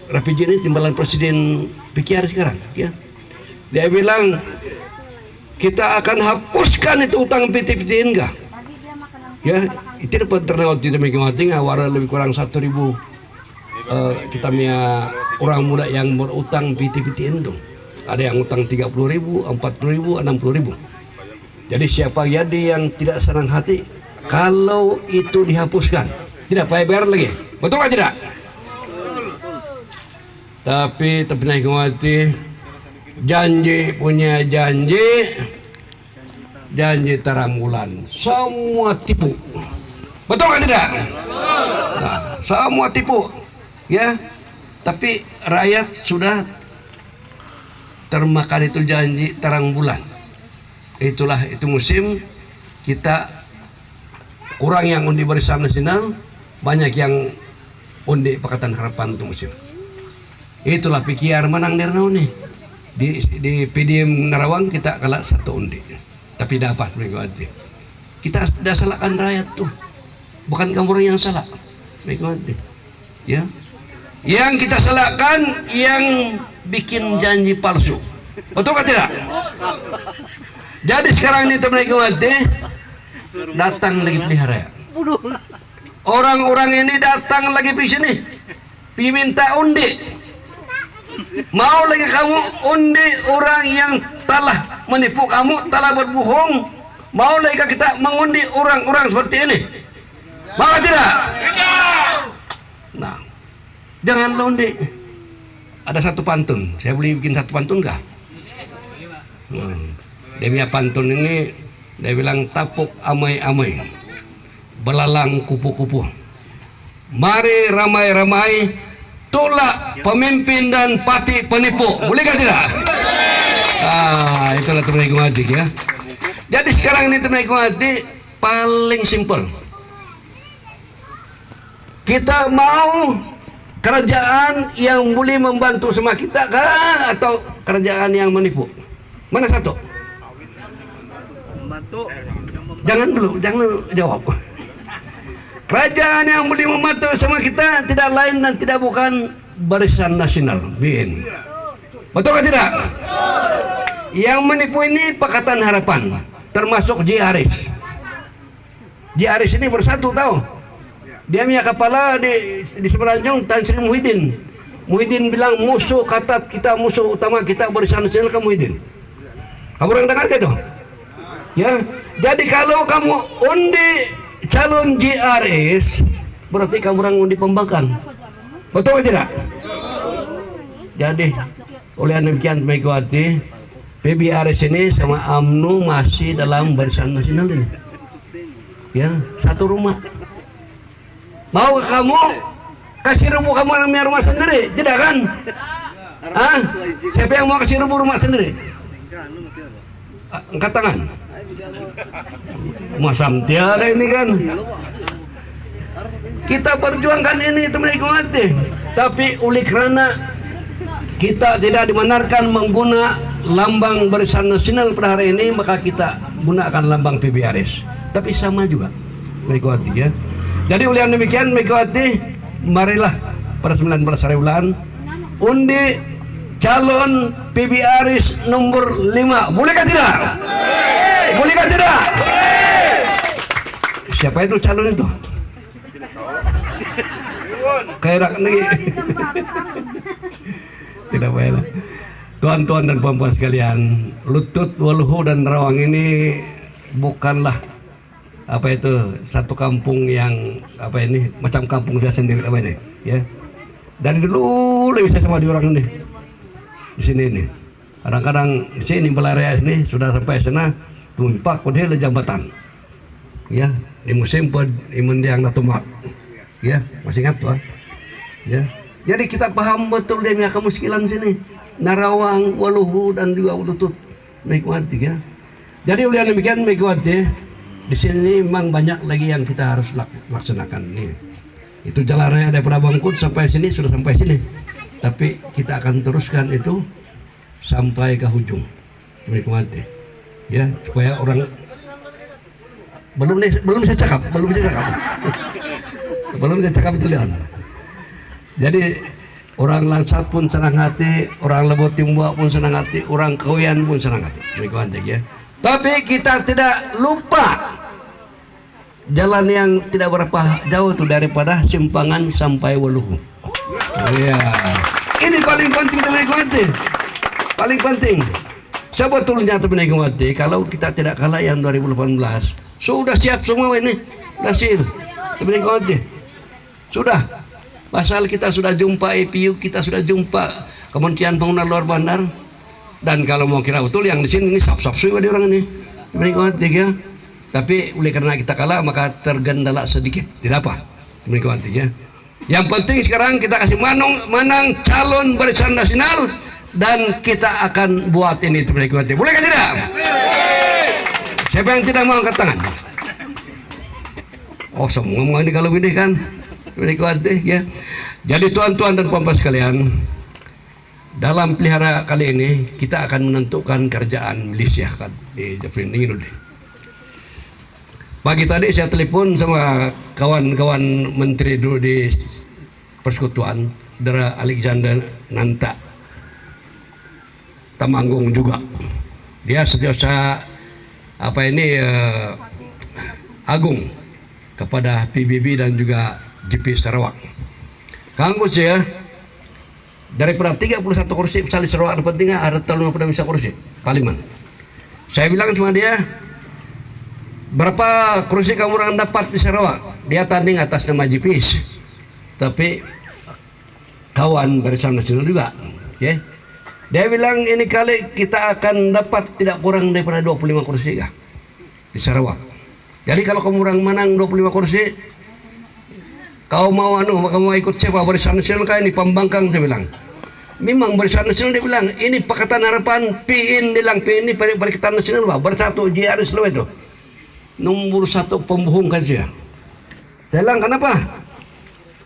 Rapiji ini timbalan Presiden PKR sekarang, ya. Dia bilang kita akan hapuskan itu utang PT-PT enggak. Ya, itu dapat ternaut di Temenggung awal lebih kurang 1.000 kita punya orang muda yang berutang PT-PT itu. Ada yang utang 30.000, 40.000, 60.000. Jadi siapa jadi yang tidak senang hati kalau itu dihapuskan, tidak payah bayar lagi. Betul atau tidak? Tapi naik hati, janji punya janji terang bulan, semua tipu. Betul atau tidak? Nah, semua tipu, ya. Tapi rakyat sudah termakan itu janji terang bulan. Itulah itu musim kita kurang yang undi Barisan Nasional, banyak yang undi Pakatan Harapan itu musim. Itulah PKR menang dari nih. Di PDIM Narawang kita kalah 1 undi. Tapi dapat Megawati. Kita sudah salahkan rakyat tuh. Bukan kamu orang yang salah. Megawati. Ya. Yang kita salahkan yang bikin janji palsu. Betul kan tidak? Jadi sekarang ini Megawati datang lagi pelihara. Orang-orang ini datang lagi di sini. Minta undi. Mau lagi kamu undi orang yang telah menipu kamu, telah berbohong. Mau lagi kita mengundi orang-orang seperti ini? Mau tidak? Nah, jangan undi. Ada satu pantun. Saya boleh bikin satu pantun kah? Dia punya pantun ini, dia bilang tapuk amai-amai, belalang kupu-kupu. Mari ramai-ramai, tolak pemimpin dan pati penipu. Bolehkah tidak? Itulah teman-teman adik ya. Jadi sekarang ini teman-teman adik paling simpel. Kita mau kerajaan yang boleh membantu sama kita kah, atau kerajaan yang menipu? Mana satu? Jangan dulu, jangan jawab. Kerajaan yang boleh membantu sama kita tidak lain dan tidak bukan Barisan Nasional BN. Betul atau tidak? Yang menipu ini Pakatan Harapan, termasuk JRS. JRS ini bersatu tahu. Dia punya kepala di Semenanjung Tan Sri Muhyiddin. Muhyiddin bilang musuh kata kita, musuh utama kita Barisan Nasional kamu Muhyiddin. Kamu orang dengar itu? Ya. Jadi kalau kamu undi calon JRS, berarti kamu orang undi pembangkang. Betul atau tidak? Jadi oleh demikian Megawati, PBRS ini sama UMNO masih dalam Barisan Nasional ini. Ya, satu rumah. Mau kamu kasih rubuh kamu orang punya rumah sendiri? Tidak kan? Siapa yang mau kasih rubuh rumah sendiri? angkat tangan. Masam tiada ini kan. Kita perjuangkan ini teman-teman hati. Tapi oleh kerana kita tidak dibenarkan menggunakan lambang Barisan Nasional pada hari ini, maka kita gunakan lambang PBRS. Tapi sama juga Megawati ya. Jadi oleh yang demikian Megawati, marilah pada 19 hari bulan undi calon PBRS nomor 5. Bolehkah tidak? Bolehkah tidak? Siapa itu calon itu? Kayak lagi. Tidak boleh. Tuan-tuan dan puan-puan sekalian, Lutut, Waluhu dan Rawang ini bukanlah apa itu satu kampung yang apa ini macam kampung saya sendiri apa ini ya. Dari dulu lebih saya sama di orang ini di sini ini. Kadang-kadang di sini Belarea ini sudah sampai sana tumpak kodel jambatan. Ya, di musim pun imendiang natumak. Ya, masih ingat tuh. Ya. Jadi kita paham betul dia kemuskilan sini. Narawang, Waluhu dan juga Lutut Megawati ya. Jadi oleh demikian Megawati di sini memang banyak lagi yang kita harus laksanakan nih. Itu jalan raya daripada Bangkut sampai sini sudah sampai sini. Tapi kita akan teruskan itu sampai ke ujung Megawati. Ya, supaya orang belum saya cakap. Belum saya cakap itu lihat. Jadi orang Langsat pun senang hati, orang Lebo Timbua pun senang hati, orang Kawian pun senang hati. Ya. Tapi kita tidak lupa jalan yang tidak berapa jauh itu daripada Simpangan sampai Waluhu. Ya. Ini paling penting teman-teman. Paling penting. Sebetulnya teman-teman, kalau kita tidak kalah yang 2018, sudah siap semua ini. Sudah siap. Teman-teman. Sudah. Pasal kita sudah jumpa EPU, kita sudah jumpa Kementerian Pembangunan Luar Bandar, dan kalau mau kira betul yang di sini ini sap-sap semua di orang ini. Ya. Tapi oleh karena kita kalah maka tergendala sedikit, tidak apa. Ya. Yang penting sekarang kita kasih menang calon Barisan Nasional dan kita akan buat ini teman-teman. Boleh kan tidak? Siapa yang tidak mau angkat tangan? Oh semua mau ini kalau ini kan. Ya. Jadi tuan-tuan dan puan-puan sekalian, dalam pelihara kali ini kita akan menentukan kerjaan Malaysia kan di Japrin ini dulu. Pagi tadi saya telepon sama kawan-kawan menteri dulu di Persekutuan, Saudara Alexander Nanta Temanggung juga. Dia setiausaha apa ini agung kepada PBB dan juga GP Sarawak. Kang Gus ya, daripada 31 kursi Pesali Sarawak pentingnya ada terlalu pada bisa kursi Parlimen. Saya bilang sama dia, berapa kursi kamu orang dapat di Sarawak? Dia tanding atas nama GPs, tapi kawan Barisan Nasional juga. Okay? Dia bilang ini kali kita akan dapat tidak kurang daripada 25 kursi kah di Sarawak. Jadi kalau kamu orang menang 25 kursi, kau mau kamu mau ikut siapa Barisan Nasional kah ini Pembangkang, saya bilang. Memang Barisan Nasional dia bilang ini Pakatan Harapan PIN, dia bilang PIN ini Pakatan Nasional bersatu JRS lo itu nomor 1 pembohong kan saya. Saya bilang kenapa?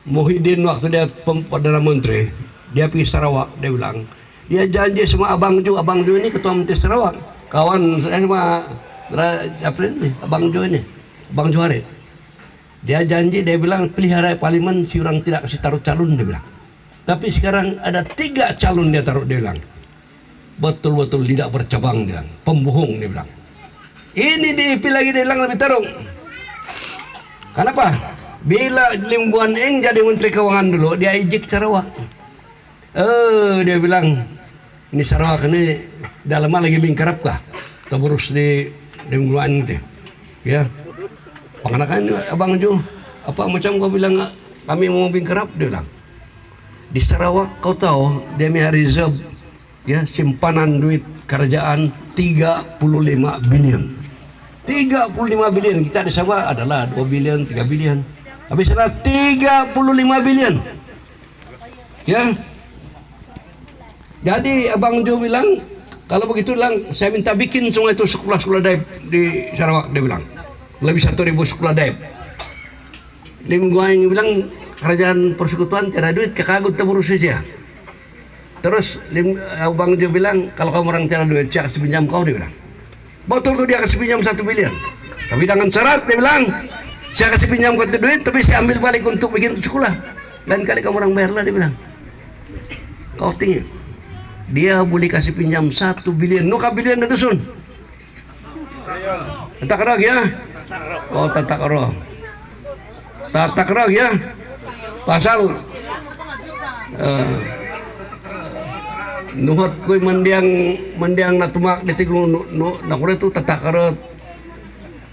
Muhyiddin waktu dia Perdana Menteri dia pergi Sarawak, dia bilang dia janji sama Abang Ju ini Ketua Menteri Sarawak, kawan saya sama Abang Ju ini, Abang Johari. Dia janji, dia bilang pelihara Parlimen si orang tidak kasih taruh calon, dia bilang. Tapi sekarang ada 3 calon dia taruh, dia bilang. Betul-betul tidak bercabang, dia bilang. Pembohong, dia bilang. Ini diipil lagi, dia bilang lebih tarung. Kenapa? Bila Lim Guan Eng jadi Menteri Keuangan dulu, dia ijik Sarawak. Dia bilang, ini Sarawak ini dah lama lagi bingkarap kah? Terurus di Lim Guan Eng, ya. Penganakan Abang Ju, apa macam kau bilang kami mau bingkarap, dia bilang. Di Sarawak kau tahu dia punya reserve ya simpanan duit kerajaan 35 bilion. 35 bilion, kita di Sabah adalah 2 bilion, 3 bilion. Habis sana 35 bilion. Ya. Jadi Abang Ju bilang Kalau begitu bilang, saya minta bikin semua itu sekolah-sekolah daib di Sarawak, dia bilang. Lebih 1.000 sekolah daib. Dia bilang, kerajaan persekutuan tiada duit, kekagut terurus saja. Terus Bang Jo bilang, kalau kamu orang tiada duit, saya kasih pinjam kau, dia bilang. Betul tuh dia kasih pinjam 1 bilion. Tapi dengan syarat, dia bilang, saya kasih pinjam kau duit, tapi saya ambil balik untuk bikin sekolah. Lain kali kamu orang bayarlah, dia bilang. Kau tinggi. Dia boleh kasih pinjam 1 bilion. Nuka bilion na dusun. Tatak ya? Oh, tatak roh. Tatak ya? Pasal nuhot koy mendiang natumak ditiglong nakure itu tatak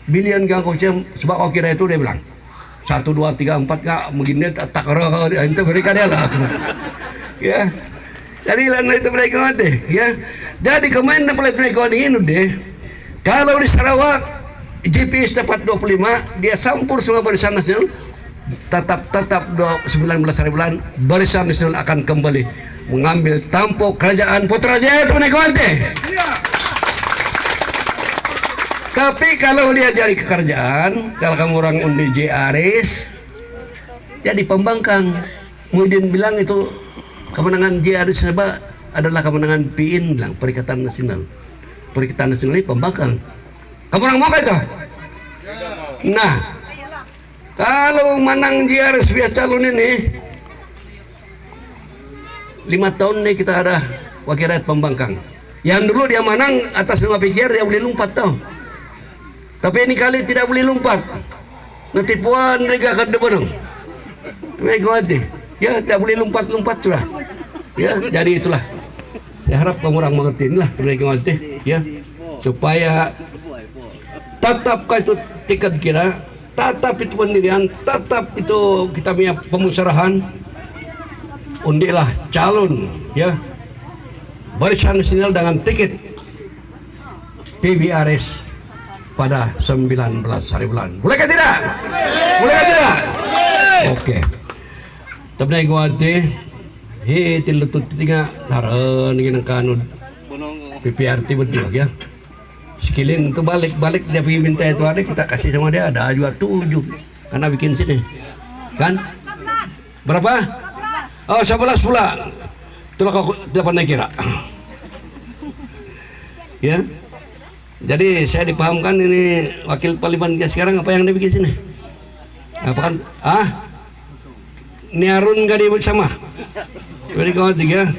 bilion kang ko sebab kau kira itu dia bilang 1 2 3 4 nggak begini tatak roh itu berikan dia lah. Ya. Jadi lan itu mereka mati, ya. Jadi kemarin mereka ini deh. Kalau di Sarawak GPS dapat 25, dia sampur semua barisan nasional. Tetap 19 hari bulan barisan nasional akan kembali mengambil tampuk kerajaan Putrajaya itu mereka mati. Tapi kalau dia jadi kerajaan, kalau kamu orang undi JRS, jadi pembangkang. Kemudian bilang itu kemenangan JRS adalah kemenangan PIN, bilang Perikatan Nasional. Perikatan Nasional ini pembangkang. Kamu orang mau itu? Nah, kalau menang JRS via calon ini 5 tahun nih kita ada wakil rakyat pembangkang. Yang dulu dia menang atas nama PJR dia boleh lompat tau. Tapi ini kali tidak boleh lompat. Nanti puan mereka ke depan. Mereka mati. Ya, tidak boleh lompat-lompat sudah. Ya, jadi itulah. Saya harap kamu orang mengerti inilah mereka mati. Ya, supaya tetap itu tiket kira, tetap itu pendirian, tetap itu kita punya pemusyawaratan. Undilah calon, ya, barisan nasional dengan tiket PBRS pada 19 hari bulan. Bolehkah tidak? Bolehkah tidak? Oke. Tapi naik kuati, tilutut tiga haran dengan kanun PPRT betul ya. Sekilin itu balik dia pergi minta itu ada kita kasih sama dia ada juga 7 karena bikin sini kan berapa? Oh 11 pula. Itulah kau dapat naik kira. Ya. Jadi saya dipahamkan ini wakil parlimen sekarang apa yang dia bikin sini? Apa kan? Niarun gak dia bersama. Jadi kau tiga.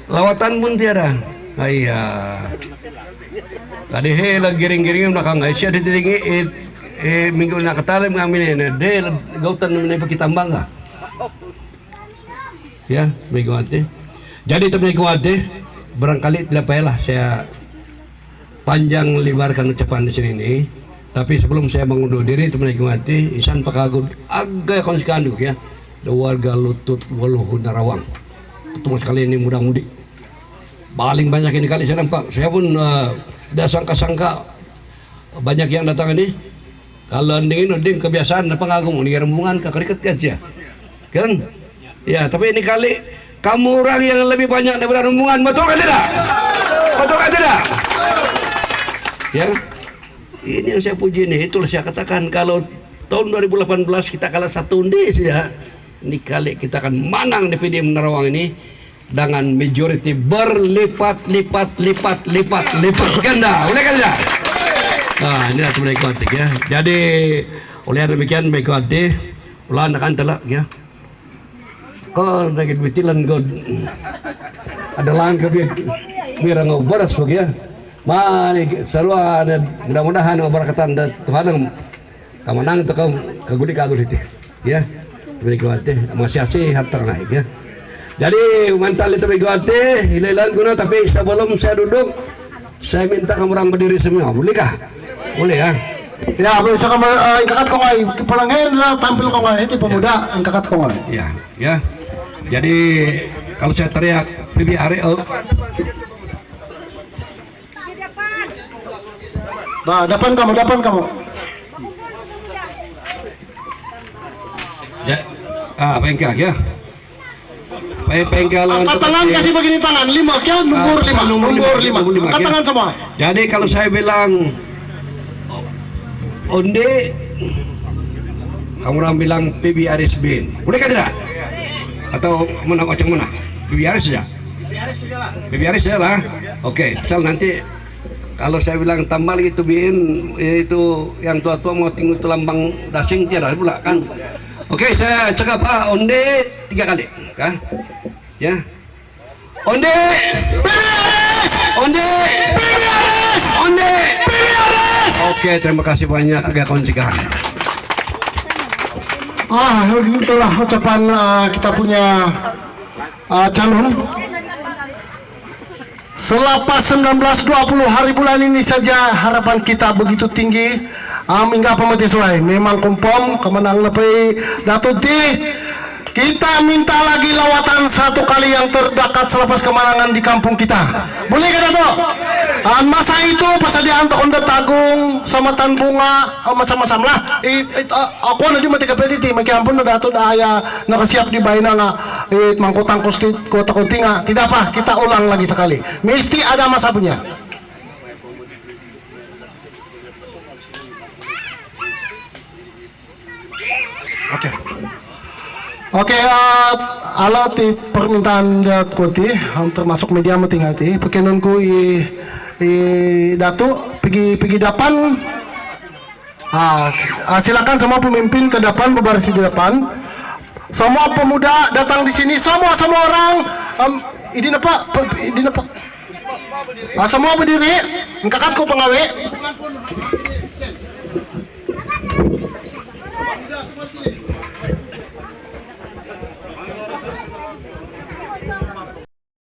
Lawatan pun tiada. Ayah. Tadi lagi giring-giring belakang Aisyah ditinggi minggu nak ketale mengambil ini. Dia gautan mengenai kita bangga. Ya, minggu hati. Jadi minggu hati barangkali tidak payahlah saya panjang lebarkan ucapan di sini ini. Tapi sebelum saya mengundur diri teman-teman hati, isan pakagud agak konsekandu ya. Warga Lutut Woluhu Narawang. Ketemu sekali ini muda-mudi. Paling banyak ini kali saya nampak. Saya pun tidak sangka-sangka banyak yang datang ini. Kalau nding kebiasaan pengagum ini rembungan kekeriket aja. Kan? Ya, tapi ini kali kamu orang yang lebih banyak daripada rembungan, betul kan tidak? Betul kan tidak? Ya. Ini yang saya puji nih, itulah saya katakan kalau tahun 2018 kita kalah 1 undi saja, ini kali kita akan menang DPD Narawang ini dengan majority berlipat ganda, boleh kan tidak? Nah, ini adalah mereka ya. Jadi oleh demikian mereka ulah akan telak ya. Kau lagi betilan kau adalah kau mirang beras ya. Mari sarua ada mudah-mudahan berkatan Tuhan kamanang itu kaguli itu ya berikuti masih harta naik ya. Jadi mental itu berikuti hilang guna tapi sebelum saya duduk saya minta kamu orang berdiri semua bolehkah? Boleh ya.
Ya, bisa kamu angkat kau ay palangin tampil kau ay itu pemuda angkat kau ay.
Ya, ya. Jadi kalau saya teriak PBRS
Nah, depan kamu.
Ya, bengkak ya. Penggalan
Angkat tangan, kasih begini tangan. 5, kya? Nomor 5. Nomor 5. Angkat tangan semua.
Jadi kalau saya bilang onde, kamu orang bilang PBRS bin. Boleh kan tidak? Atau mana macam mana? PBRS saja. PBRS saja lah. Oke, misal nanti kalau saya bilang tambah lagi itu bin, itu yang tua-tua mau tinggal itu lambang dasing tiada pula kan. Oke, saya cakap onde 3 kali, kan? Ya. Onde. Onde. Onde. Oke, terima kasih banyak agak konsikan.
Itulah ucapan kita punya calon. Selepas 19-20 hari bulan ini saja harapan kita begitu tinggi. Hingga pemati suai. Memang kumpom kemenang nepi Datuk T. Kita minta lagi lawatan 1 kali yang terdekat selepas kemenangan di kampung kita. Boleh kan Datuk? Masa itu persediaan Tonda Tagung sama Tan Bunga sama-sama lah. Aku nanti mati kompetiti. Maki ampun na Datuk daya nakasiap di baina nga mangkutang kustit kota kuntinga. Tidak apa, kita ulang lagi sekali. Mesti ada masa punya. Oke, ala ti permintaan dat kuti termasuk media tinggal ti pekenonku i datu pergi depan. Silakan semua pemimpin ke depan, berbaris di depan. Semua pemuda datang di sini, semua orang ini apa? Semua berdiri, ngkakat ko pengawe.